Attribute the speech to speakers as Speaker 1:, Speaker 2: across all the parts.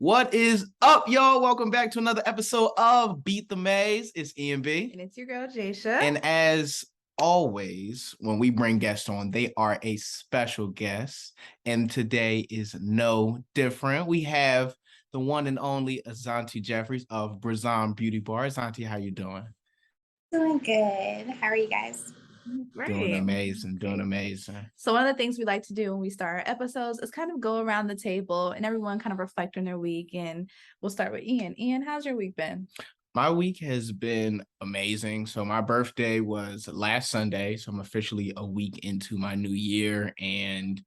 Speaker 1: What is up, y'all? Welcome back to another episode of Beat the Maze. It's Ian B.
Speaker 2: And it's your girl, Jasia.
Speaker 1: And as always, when we bring guests on, they are a special guest. And today is no different. We have the one and only Azanti Jeffries of Brazan Beauty Bar. Azanti, how you doing?
Speaker 3: Doing good. How are you guys?
Speaker 2: Great.
Speaker 1: Doing amazing.
Speaker 2: So one of the things we like to do when we start our episodes is kind of go around the table and everyone kind of reflect on their week. And we'll start with Ian. Ian, how's your week been?
Speaker 1: My week has been amazing. So my birthday was last Sunday. So I'm officially a week into my new year. And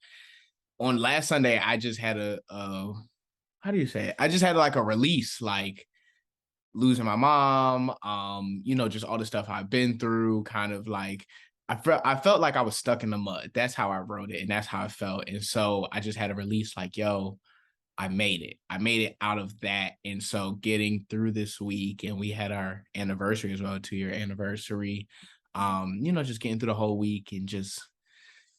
Speaker 1: on last Sunday, I just had how do you say it? I just had like a release, like losing my mom, just all the stuff I've been through, kind of like I felt like I was stuck in the mud. That's how I wrote it, and that's how I felt. And so I just had a release like, yo, I made it. I made it out of that. And so getting through this week, and we had our anniversary as well, 2-year anniversary. Just getting through the whole week and just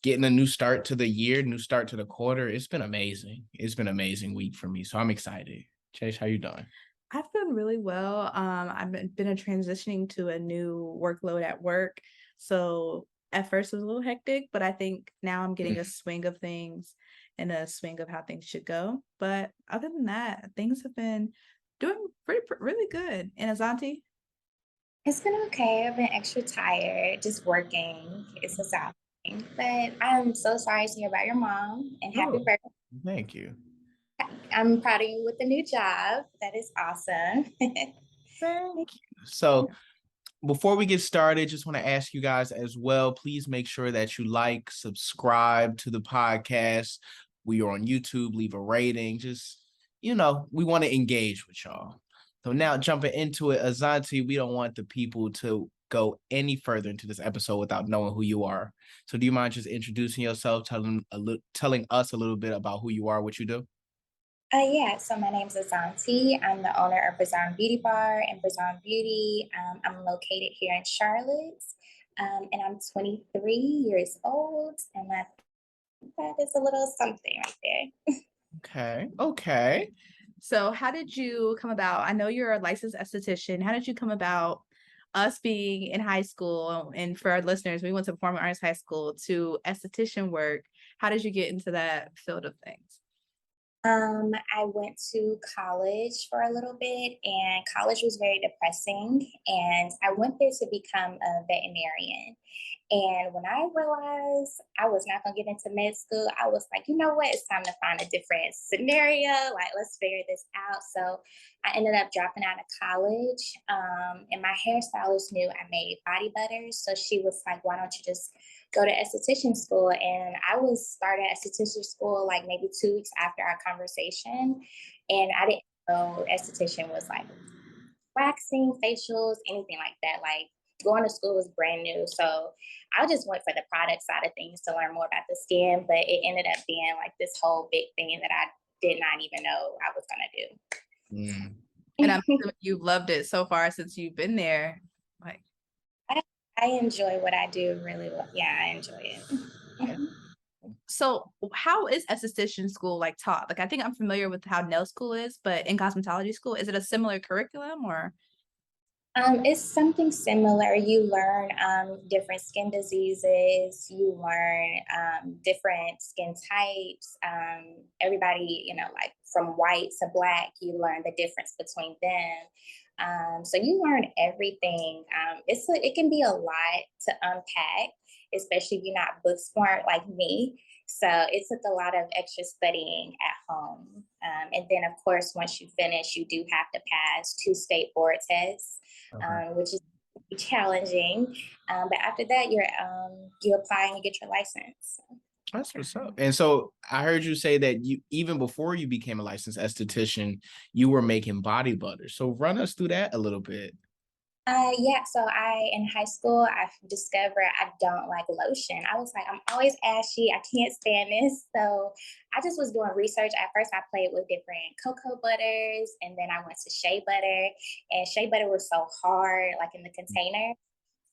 Speaker 1: getting a new start to the year, new start to the quarter. It's been amazing. It's been an amazing week for me. So I'm excited. Chase, how you doing?
Speaker 2: I've done really well. I've been transitioning to a new workload at work. So at first it was a little hectic, but I think now I'm getting a swing of things and a swing of how things should go. But other than that, things have been doing really good. And Azanti?
Speaker 3: It's been okay. I've been extra tired, just working. It's exhausting. But I'm so sorry to hear about your mom and happy birthday.
Speaker 1: Thank you.
Speaker 3: I'm proud of you with the new job. That is awesome.
Speaker 1: Thank you. So before we get started, just want to ask you guys as well, please make sure that you like, subscribe to the podcast. We are on YouTube, leave a rating. Just, we want to engage with y'all. So now jumping into it, Azanti, we don't want the people to go any further into this episode without knowing who you are. So do you mind just introducing yourself, telling us a little bit about who you are, what you do?
Speaker 3: Yeah, so my name's Azanti. I'm the owner of Brazan Beauty Bar and Brazan Beauty. I'm located here in Charlotte, and I'm 23 years old, and that is a little something right there.
Speaker 1: Okay.
Speaker 2: So how did you come about? I know you're a licensed esthetician. How did you come about us being in high school? And for our listeners, we went to performing arts high school to esthetician work. How did you get into that field of things?
Speaker 3: I went to college for a little bit, and college was very depressing. And I went there to become a veterinarian. And when I realized I was not going to get into med school, I was like, you know what? It's time to find a different scenario. Like, let's figure this out. So I ended up dropping out of college. And my hairstylist knew I made body butters. So she was like, why don't you just go to esthetician school? And I was starting esthetician school like maybe 2 weeks after our conversation. And I didn't know esthetician was like waxing, facials, anything like that. Like going to school was brand new. So I just went for the product side of things to learn more about the skin, but it ended up being like this whole big thing that I did not even know I was going to do.
Speaker 2: And I'm assuming you've loved it so far since you've been there. Like,
Speaker 3: I enjoy what I do really well. Yeah, I enjoy it.
Speaker 2: So how is esthetician school like taught? Like, I think I'm familiar with how nail school is, but in cosmetology school, is it a similar curriculum or?
Speaker 3: It's something similar. You learn different skin diseases. You learn different skin types. Everybody, like from white to black, you learn the difference between them. So you learn everything. It can be a lot to unpack, especially if you're not book smart like me. So it took a lot of extra studying at home. And then, of course, once you finish, you do have to pass 2 state board tests, which is challenging. But after that, you apply and you get your license.
Speaker 1: That's what's up. And so I heard you say that you, even before you became a licensed esthetician, you were making body butter. So run us through that a little bit.
Speaker 3: Yeah, so in high school, I discovered I don't like lotion. I was like, I'm always ashy. I can't stand this. So I just was doing research. At first, I played with different cocoa butters, and then I went to shea butter. And shea butter was so hard, like in the container.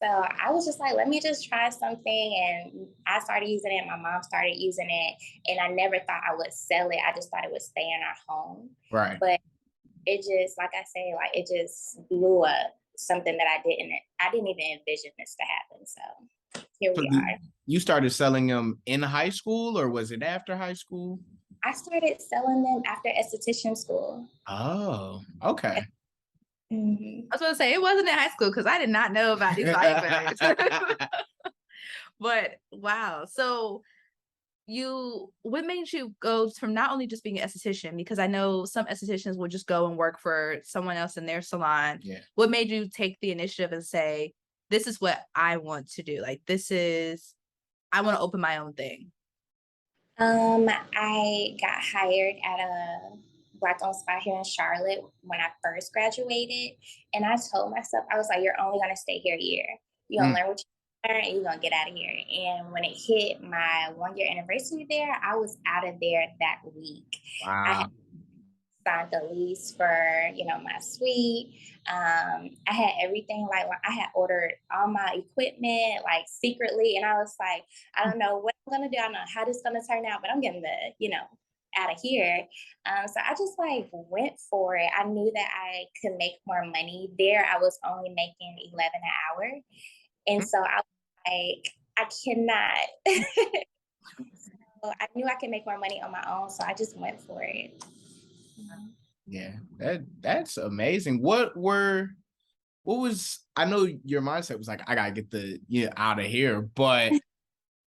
Speaker 3: So I was just like, let me just try something. And I started using it. My mom started using it. And I never thought I would sell it. I just thought it would stay in our home.
Speaker 1: Right.
Speaker 3: But it just, like I say, like it just blew up, something that I didn't even envision this to happen. So here
Speaker 1: So
Speaker 3: we are.
Speaker 1: you started selling them in high school, or was it after high school?
Speaker 3: I started selling them after esthetician school.
Speaker 1: Oh, okay.
Speaker 3: Mhm.
Speaker 2: I was going to say, it wasn't in high school because I did not know about these body butters. But wow. So what made you go from not only just being an esthetician, because I know some estheticians will just go and work for someone else in their salon.
Speaker 1: Yeah.
Speaker 2: What made you take the initiative and say, this is what I want to do? Like, I want to open my own thing.
Speaker 3: I got hired at a black-owned spa here in Charlotte when I first graduated, and I told myself, I was like, "You're only gonna stay here a year. You're gonna learn what you learn, and you're gonna get out of here." And when it hit my 1 year anniversary there, I was out of there that week. I
Speaker 1: Wow.
Speaker 3: had signed the lease for my suite. I had everything, like I had ordered all my equipment like secretly, and I was like, I don't know what I'm gonna do, I don't know how this is gonna turn out, but I'm getting the out of here. So I just like went for it. I knew that I could make more money there. I was only making 11 an hour, and so I was like, I cannot. So I knew I could make more money on my own, so I just went for it.
Speaker 1: Yeah, that's amazing. What was, I know your mindset was like, I gotta get the out of here, but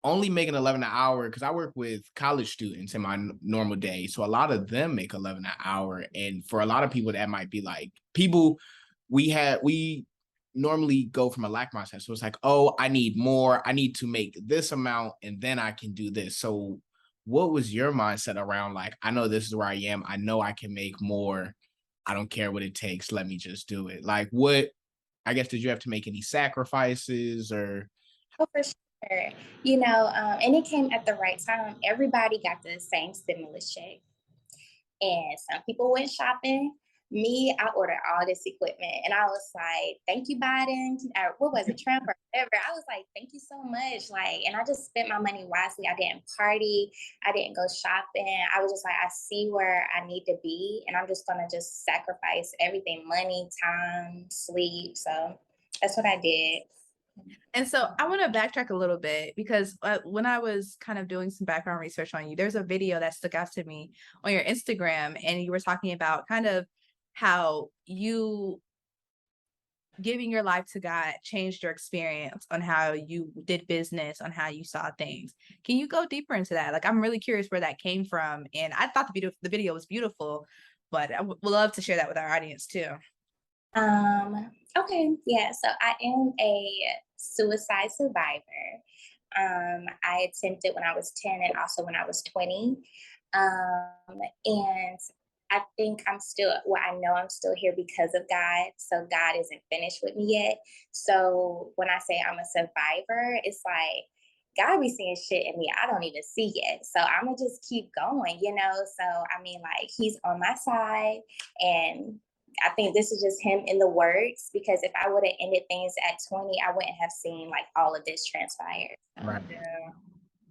Speaker 1: only making 11 an hour, because I work with college students in my normal day. So a lot of them make 11 an hour. And for a lot of people, that might be like people we normally go from a lack mindset. So it's like, oh, I need more. I need to make this amount and then I can do this. So what was your mindset around like, I know this is where I am. I know I can make more. I don't care what it takes. Let me just do it. Like what, I guess, did you have to make any sacrifices or?
Speaker 3: Oh, for sure. And it came at the right time. Everybody got the same stimulus check. And some people went shopping. Me, I ordered all this equipment. And I was like, thank you, Biden. Or what was it, Trump or whatever? I was like, thank you so much. Like, and I just spent my money wisely. I didn't party. I didn't go shopping. I was just like, I see where I need to be. And I'm just going to just sacrifice everything, money, time, sleep. So that's what I did.
Speaker 2: And so I want to backtrack a little bit because when I was kind of doing some background research on you, there's a video that stuck out to me on your Instagram, and you were talking about kind of how you giving your life to God changed your experience on how you did business, on how you saw things. Can you go deeper into that? Like, I'm really curious where that came from. And I thought the video was beautiful, but I would love to share that with our audience too.
Speaker 3: Okay, yeah. So I am a suicide survivor. I attempted when I was 10 and also when I was 20. And I think I know I'm still here because of God. So God isn't finished with me yet. So when I say I'm a survivor, it's like God be seeing shit in me I don't even see yet. So I'm gonna just keep going. So I mean, like He's on my side, and I think this is just Him in the works. Because if I would have ended things at 20, I wouldn't have seen like all of this transpire. So.
Speaker 1: Right.
Speaker 2: Yeah.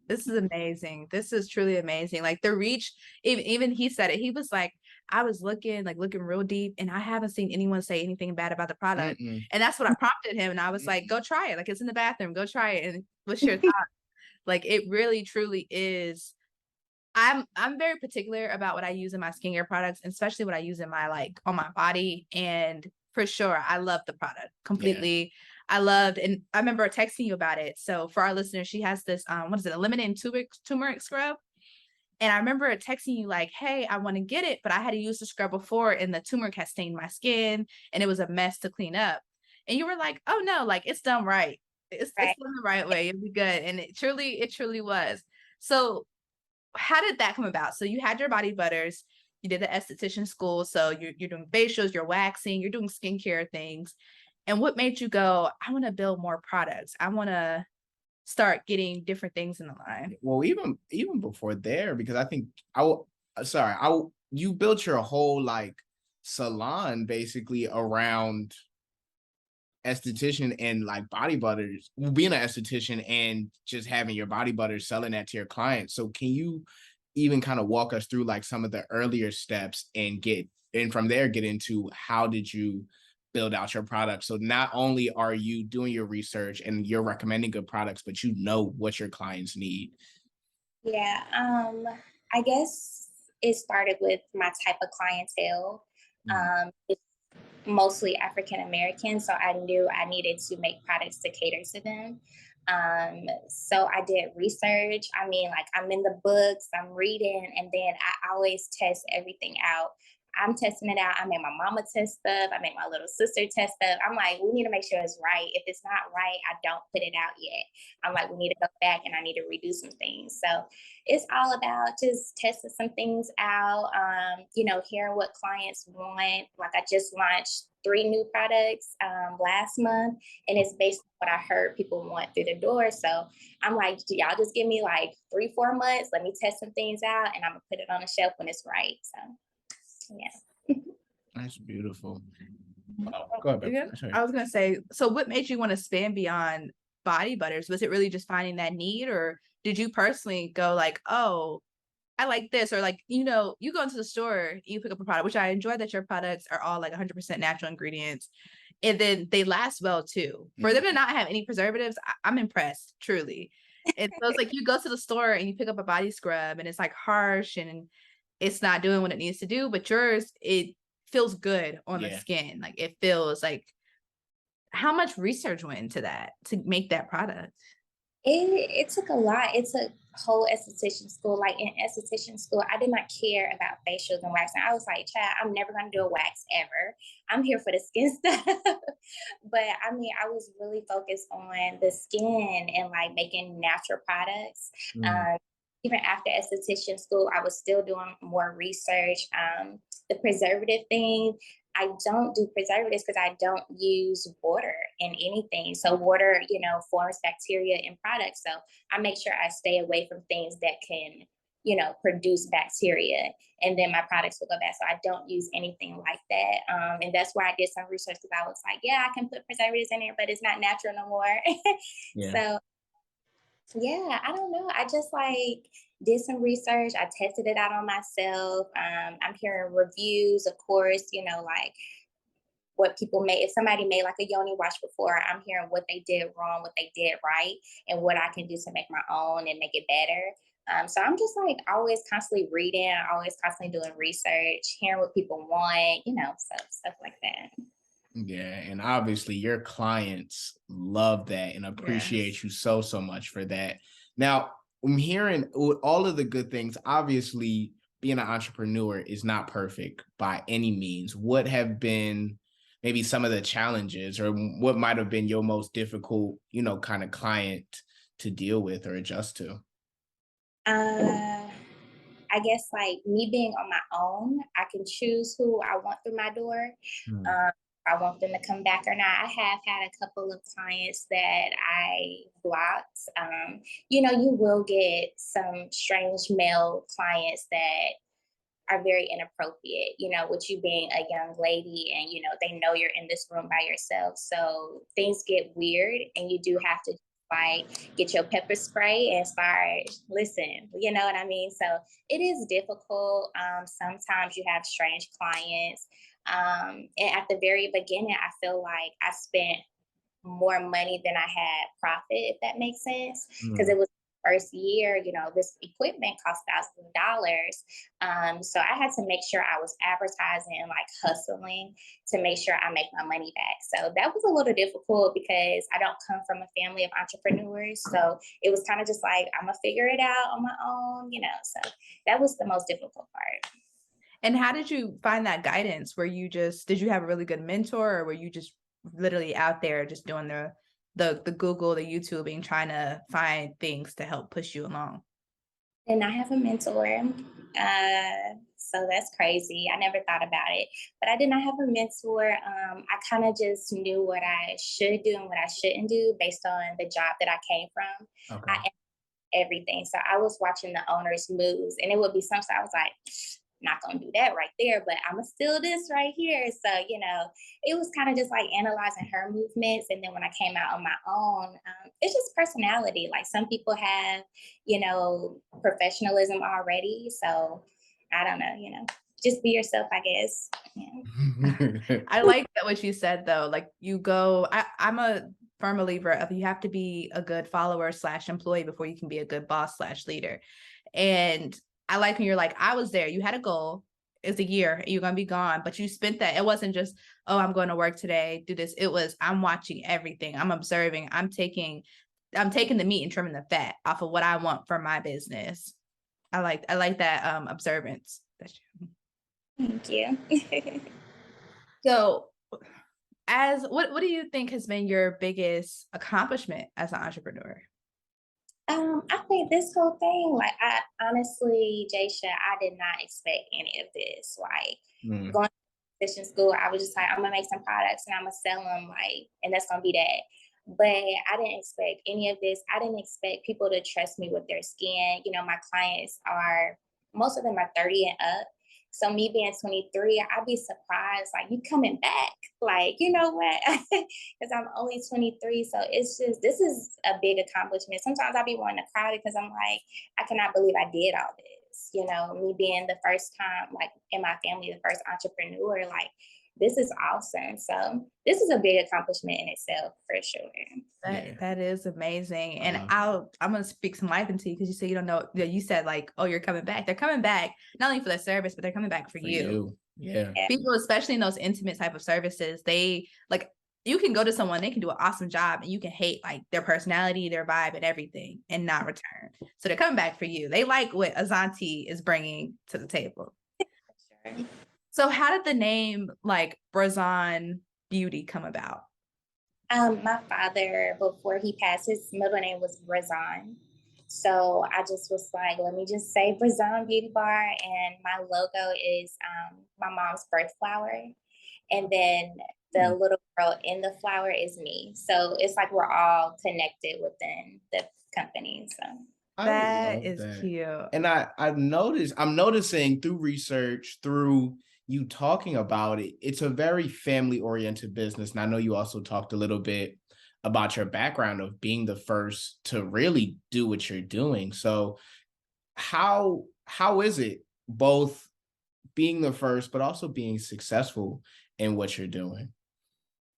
Speaker 2: This is amazing. This is truly amazing. Like the reach, even he said it. He was like, I was looking real deep, and I haven't seen anyone say anything bad about the product. And that's what I prompted him. And I was like, go try it. Like, it's in the bathroom. Go try it. And what's your thought? Like, it really truly is. I'm very particular about what I use in my skincare products, especially what I use in my on my body. And for sure, I love the product
Speaker 1: Yeah.
Speaker 2: completely. I loved, and I remember texting you about it. So for our listeners, she has this what is it, eliminating turmeric scrub. And I remember texting you like, hey, I want to get it, but I had to use the scrub before and the turmeric had stained my skin and it was a mess to clean up. And you were like, oh no, like it's done right. It's
Speaker 3: Right.
Speaker 2: done the right way. It'll be good. And it truly was. So how did that come about? So you had your body butters, you did the esthetician school. So you're doing facials, you're waxing, you're doing skincare things. And what made you go, I want to build more products. I want to start getting different things in the line.
Speaker 1: Well, even before there, because I think you built your whole like salon basically around esthetician and like body butters, being an esthetician and just having your body butters, selling that to your clients. So can you even kind of walk us through like some of the earlier steps and from there get into how did you build out your product? So not only are you doing your research and you're recommending good products, but you know what your clients need.
Speaker 3: Yeah, I guess it started with my type of clientele.
Speaker 1: Mm,
Speaker 3: It's mostly African American, so I knew I needed to make products to cater to them. So I did research. I mean, like I'm in the books, I'm reading, and then I always test everything out. I'm testing it out. I made my mama test stuff. I made my little sister test stuff. I'm like, we need to make sure it's right. If it's not right, I don't put it out yet. I'm like, we need to go back and I need to redo some things. So it's all about just testing some things out, hearing what clients want. Like I just launched 3 new products last month, and it's based on what I heard people want through the door. So I'm like, y'all just give me like 3-4 months. Let me test some things out, and I'm gonna put it on the shelf when it's right. So yeah.
Speaker 1: that's beautiful.
Speaker 2: Mhm.
Speaker 1: Oh, go ahead, babe.
Speaker 2: Yeah,
Speaker 1: Sorry.
Speaker 2: I was gonna say, so what made you want to expand beyond body butters? Was it really just finding that need, or did you personally go like, oh, I like this, or like, you go into the store, you pick up a product, which I enjoy that your products are all like 100% natural ingredients, and then they last well too. For them to not have any preservatives, I'm impressed, truly. And so it's like you go to the store and you pick up a body scrub, and it's like harsh and it's not doing what it needs to do, but yours, it feels good on the
Speaker 1: Yeah.
Speaker 2: skin. Like it feels like, how much research went into that to make that product?
Speaker 3: It took a lot. It took whole esthetician school. Like in esthetician school, I did not care about facials and waxing. I was like, child, I'm never gonna do a wax ever. I'm here for the skin stuff. But I mean, I was really focused on the skin and like making natural products.
Speaker 1: Mm,
Speaker 3: Um, Even after esthetician school, I was still doing more research. The preservative thing, I don't do preservatives because I don't use water in anything. So water, forms bacteria in products. So I make sure I stay away from things that can, produce bacteria, and then my products will go bad. So I don't use anything like that. And that's where I did some research because I was like, yeah, I can put preservatives in there, but it's not natural no more.
Speaker 1: yeah.
Speaker 3: So yeah, I don't know. I just like did some research. I tested it out on myself. I'm hearing reviews, of course, like what people made. If somebody made like a yoni wash before, I'm hearing what they did wrong, what they did right, and what I can do to make my own and make it better. So I'm just like always constantly reading, always constantly doing research, hearing what people want, stuff like that.
Speaker 1: Yeah, and obviously your clients love that and
Speaker 2: Yes.
Speaker 1: appreciate you so, so much for that. Now, I'm hearing all of the good things. Obviously, being an entrepreneur is not perfect by any means. What have been maybe some of the challenges or what might have been your most difficult, kind of client to deal with or adjust to?
Speaker 3: Uh, I guess like me being on my own, I can choose who I want through my door.
Speaker 1: Mm,
Speaker 3: Um, I want them to come back or not. I have had a couple of clients that I blocked. You will get some strange male clients that are very inappropriate, with you being a young lady and, they know you're in this room by yourself. So things get weird and you do have to like get your pepper spray and start listen, you know what I mean? So it is difficult. Sometimes you have strange clients. And at the very beginning, I feel like I spent more money than I had profit, if that makes sense. Because
Speaker 1: mm.
Speaker 3: it was first year, this equipment cost thousands of dollars. So I had to make sure I was advertising and like hustling to make sure I make my money back. So that was a little difficult because I don't come from a family of entrepreneurs. So it was kind of just like, I'm gonna figure it out on my own. So that was the most difficult part.
Speaker 2: And how did you find that guidance? Did you have a really good mentor, or were you just literally out there just doing the Google, the YouTubing, trying to find things to help push you along?
Speaker 3: And I have a mentor. So that's crazy. I never thought about it, but I did not have a mentor. I kind of just knew what I should do and what I shouldn't do based on the job that I came from.
Speaker 1: Okay.
Speaker 3: I everything. So I was watching the owner's moves, and it would be something I was like, not gonna do that right there, but I'm gonna steal this right here. So, it was kind of just like analyzing her movements. And then when I came out on my own, it's just personality. Like some people have, professionalism already. So I don't know, just be yourself, I guess. Yeah.
Speaker 2: I like that what you said though. Like I'm a firm believer of you have to be a good follower / employee before you can be a good boss / leader. And I like when you're like, I was there. You had a goal. It's a year. You're gonna be gone, but you spent that. It wasn't just, oh, I'm going to work today, do this. It was, I'm watching everything. I'm observing. I'm taking the meat and trimming the fat off of what I want for my business. I like that observance.
Speaker 3: Thank you.
Speaker 2: So, what do you think has been your biggest accomplishment as an entrepreneur?
Speaker 3: I think this whole thing, like, I honestly, Jasia, I did not expect any of this. Like, going to nutrition school, I was just like, I'm gonna make some products and I'm gonna sell them, like, and that's gonna be that. But I didn't expect any of this. I didn't expect people to trust me with their skin. My clients most of them are 30 and up. So me being 23, I'd be surprised, like, you coming back. Like, you know what? Because I'm only 23. So this is a big accomplishment. Sometimes I'll be wanting to cry because I'm like, I cannot believe I did all this. Me being the first time, like, in my family, the first entrepreneur, like, this is awesome. So this is a big accomplishment in itself, for sure.
Speaker 2: That is amazing. And I'm gonna speak some life into you because you say you don't know. You said like, oh, you're coming back. They're coming back not only for their service, but they're coming back for you.
Speaker 1: Yeah.
Speaker 2: People, especially in those intimate type of services, they like, you can go to someone, they can do an awesome job, and you can hate like their personality, their vibe, and everything, and not return. So they're coming back for you. They like what Azanti is bringing to the table.
Speaker 3: Sure.
Speaker 2: So how did the name like Brazan Beauty come about?
Speaker 3: My father, before he passed, his middle name was Razan. So I just was like, let me just say Brazan Beauty Bar. And my logo is my mom's birth flower. And then the little girl in the flower is me. So it's like we're all connected within the company. So
Speaker 2: that is cute.
Speaker 1: And I'm noticing through research, through you talking about it, it's a very family oriented business. And I know you also talked a little bit about your background of being the first to really do what you're doing. So how is it both being the first, but also being successful in what you're doing?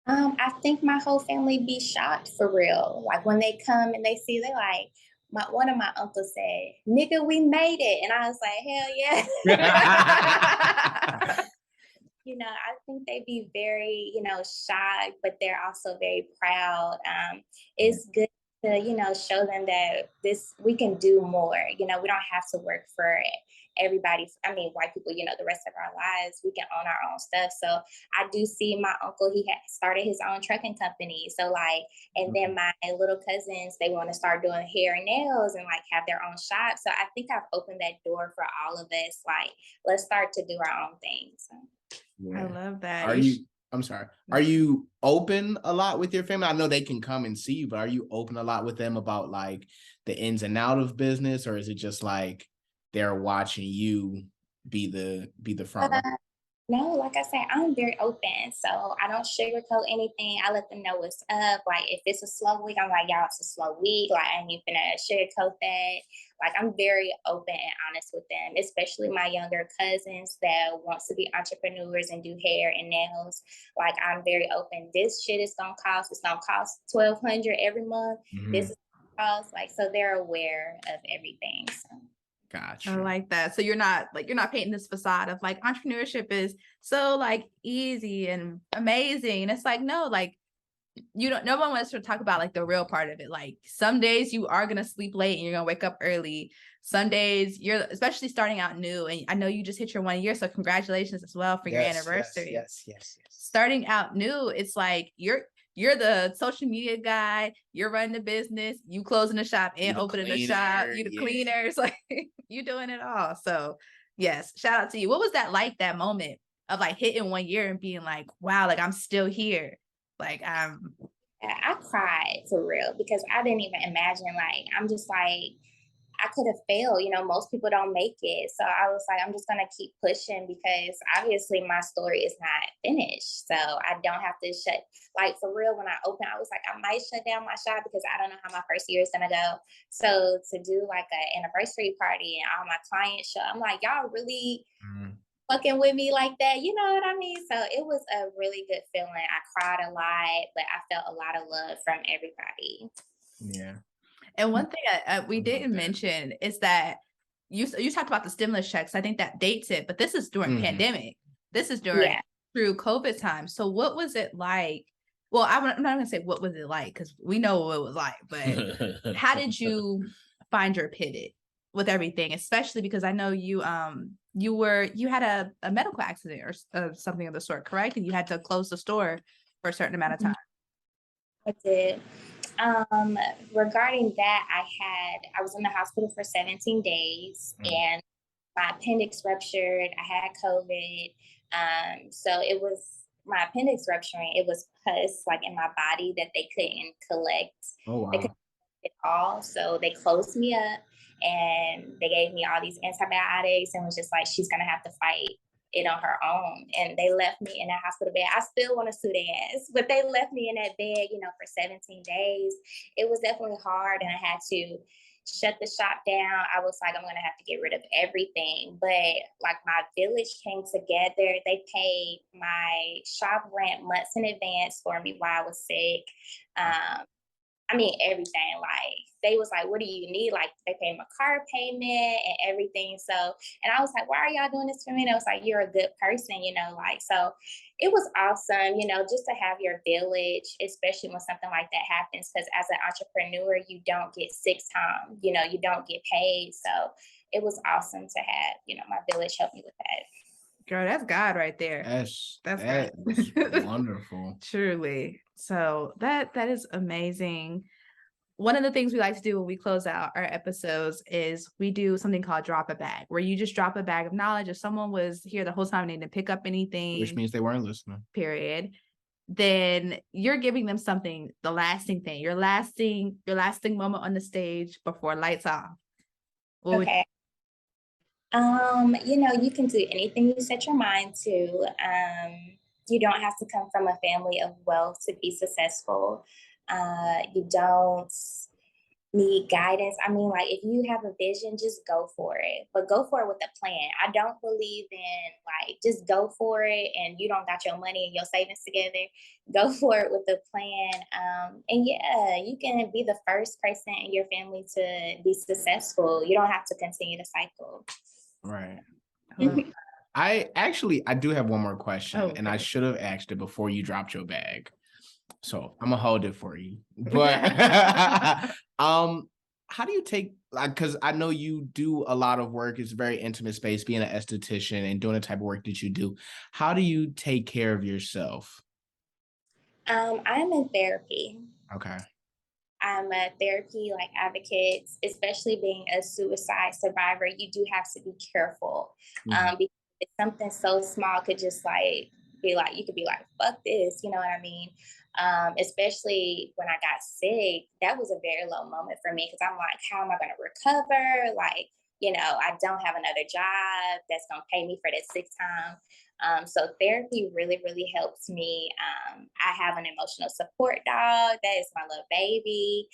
Speaker 3: I think my whole family be shocked for real. Like when they come and they see, they like, one of my uncles said, "Nigga, we made it," and I was like, "Hell yeah!" I think they'd be very, shy, but they're also very proud. It's good to, show them that we can do more. We don't have to work for everybody. I mean, white people, the rest of our lives, we can own our own stuff. So I do see my uncle, he had started his own trucking company. So like, and then my little cousins, they want to start doing hair and nails and like have their own shop. So I think I've opened that door for all of us. Like, let's start to do our own things.
Speaker 2: I love that.
Speaker 1: I'm sorry. Are you open a lot with your family? I know they can come and see you, but are you open a lot with them about like the ins and out of business, or is it just like they're watching you be the front runner?
Speaker 3: No, like I said, I'm very open. So I don't sugarcoat anything. I let them know what's up. Like if it's a slow week, I'm like, y'all, it's a slow week. Like I ain't even gonna sugarcoat that. Like I'm very open and honest with them, especially my younger cousins that wants to be entrepreneurs and do hair and nails. Like I'm very open. This shit is gonna cost. It's gonna cost $1,200 every month. This is cost. Like so they're aware of everything. So.
Speaker 2: Gotcha. I like that. So you're not painting this facade of like entrepreneurship is so like easy and amazing. It's like, no, like no one wants to talk about like the real part of it. Like some days you are going to sleep late and you're going to wake up early. Some days you're especially starting out new. And I know you just hit your 1 year. So congratulations as well for your anniversary.
Speaker 1: Yes.
Speaker 2: Starting out new, it's like you're the social media guy, you're running the business, you closing the shop and opening the shop, you the cleaners, like you doing it all. So yes, shout out to you. What was that like, that moment of like hitting 1 year and being like, wow, like I'm still here. Like
Speaker 3: I cried for real because I didn't even imagine, like, I'm just like, I could have failed. Most people don't make it. So I was like, I'm just going to keep pushing because obviously my story is not finished. So I don't have to shut, like for real, when I opened, I was like, I might shut down my shop because I don't know how my first year is going to go. So to do like an anniversary party and all my clients show, I'm like, y'all really fucking with me like that. You know what I mean? So it was a really good feeling. I cried a lot, but I felt a lot of love from everybody.
Speaker 1: Yeah.
Speaker 2: And one thing we didn't mention is that you talked about the stimulus checks. I think that dates it, but this is during pandemic. This is during through COVID time. So what was it like? Well, I'm not going to say what was it like because we know what it was like, but how did you find your pivot with everything, especially because I know you had a medical accident or something of the sort, correct? And you had to close the store for a certain amount of time.
Speaker 3: I did. Regarding that, I was in the hospital for 17 days and my appendix ruptured. I had COVID. So it was my appendix rupturing. It was pus like in my body that they couldn't collect.
Speaker 1: Oh, wow.
Speaker 3: They couldn't it all. So they closed me up and they gave me all these antibiotics and was just like, she's going to have to fight it on her own. And they left me in that hospital bed. I still want to sue their ass, but they left me in that bed, for 17 days. It was definitely hard and I had to shut the shop down. I was like, I'm going to have to get rid of everything. But like my village came together. They paid my shop rent months in advance for me while I was sick. Everything. Like they was like, what do you need? Like they paid my car payment and everything. So, and I was like, why are y'all doing this for me? And I was like, you're a good person, so it was awesome, just to have your village, especially when something like that happens. Cause as an entrepreneur, you don't get sick time, you don't get paid. So it was awesome to have, my village help me with that.
Speaker 2: Girl, that's God right there.
Speaker 1: That's
Speaker 2: God.
Speaker 1: Wonderful.
Speaker 2: Truly. So that is amazing. One of the things we like to do when we close out our episodes is we do something called drop a bag, where you just drop a bag of knowledge. If someone was here the whole time and didn't pick up anything,
Speaker 1: which means they weren't listening,
Speaker 2: period, then you're giving them something, the lasting thing, your lasting moment on the stage before lights off.
Speaker 3: Okay. You can do anything you set your mind to. You don't have to come from a family of wealth to be successful. You don't need guidance. If you have a vision, just go for it, but go for it with a plan. I don't believe in just go for it and you don't got your money and your savings together. Go for it with a plan. And yeah, you can be the first person in your family to be successful. You don't have to continue the cycle.
Speaker 1: Right. I do have one more question, and I should have asked it before you dropped your bag. So I'm gonna hold it for you. But how do you take, because I know you do a lot of work, it's a very intimate space, being an esthetician and doing the type of work that you do. How do you take care of yourself?
Speaker 3: I'm in therapy.
Speaker 1: Okay.
Speaker 3: I'm a therapy advocate, especially being a suicide survivor. You do have to be careful because something so small could just be like, you could be like, fuck this, you know what I mean? Especially when I got sick, that was a very low moment for me because I'm like, how am I going to recover? I don't have another job that's going to pay me for that sick time. So therapy really, really helps me. I have an emotional support dog. That is my little baby.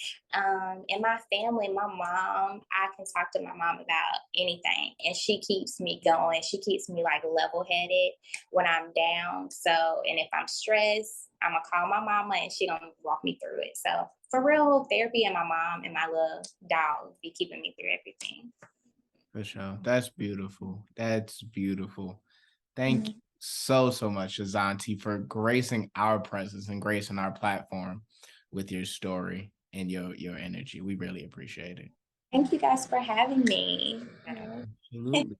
Speaker 3: In my family, my mom, I can talk to my mom about anything and she keeps me going. She keeps me level headed when I'm down. So, and if I'm stressed, I'm gonna call my mama and she gonna walk me through it. So for real, therapy and my mom and my little dog be keeping me through everything.
Speaker 1: For sure. That's beautiful. That's beautiful. Thank you so much, Azanti, for gracing our presence and gracing our platform with your story and your energy. We really appreciate it.
Speaker 3: Thank you guys for having me.
Speaker 1: Absolutely.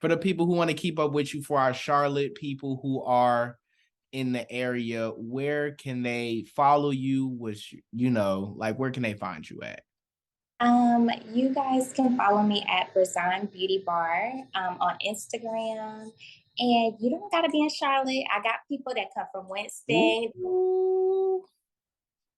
Speaker 1: For the people who want to keep up with you, for our Charlotte people who are in the area, where can they follow you? Where can they find you at?
Speaker 3: You guys can follow me at Brazan Beauty Bar on Instagram. And you don't gotta be in Charlotte. I got people that come from Winston.
Speaker 1: Ooh.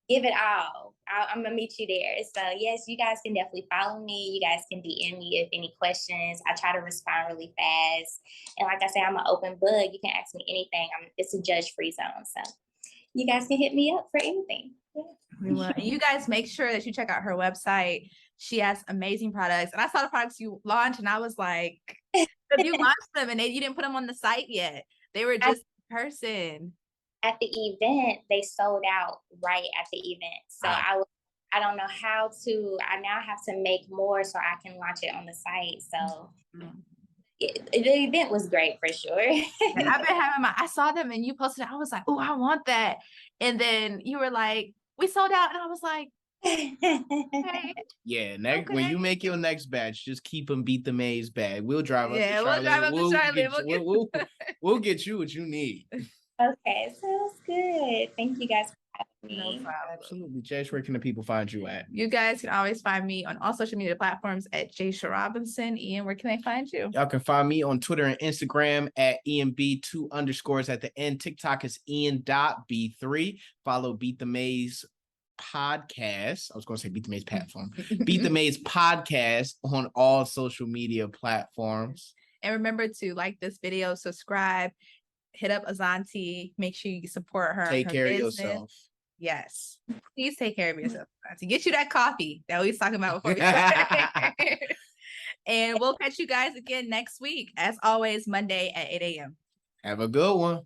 Speaker 3: give it all. I'm gonna meet you there. So yes, you guys can definitely follow me. You guys can DM me if any questions. I try to respond really fast. And like I said, I'm an open book. You can ask me anything. It's a judge-free zone. So you guys can hit me up for anything. Yeah.
Speaker 2: And you guys make sure that you check out her website. She has amazing products. And I saw the products you launched and I was like, you launched them and you didn't put them on the site yet. They were just in person.
Speaker 3: At the event, they sold out right at the event. So I don't know how to, I now have to make more so I can launch it on the site. So the event was great for sure.
Speaker 2: I've been having I saw them and you posted it. I was like, oh, I want that. And then you were like, we sold out. And I was like, okay.
Speaker 1: Yeah, when you make your next batch, just keep them Beat the Maze bag. We'll drive up to Charlotte.
Speaker 2: We'll drive up to Charlotte.
Speaker 1: We'll get you what you need.
Speaker 3: Okay, sounds good. Thank you guys for having me.
Speaker 2: No problem.
Speaker 1: Absolutely. Jasia, where can the people find you at?
Speaker 2: You guys can always find me on all social media platforms at Jasia Robinson. Ian, where can they find you?
Speaker 1: Y'all can find me on Twitter and Instagram at IanB2_ at the end. TikTok is Ian.B3. Follow Beat the Maze podcast. I was going to say Beat the Maze platform. Beat the Maze podcast on all social media platforms.
Speaker 2: And remember to like this video, subscribe, hit up Azanti, make sure you support her.
Speaker 1: Take care
Speaker 2: business.
Speaker 1: of yourself.
Speaker 2: Yes. Please take care of yourself. To get you that coffee that we was talking about before we started. And we'll catch you guys again next week. As always, Monday at 8 a.m.
Speaker 1: Have a good one.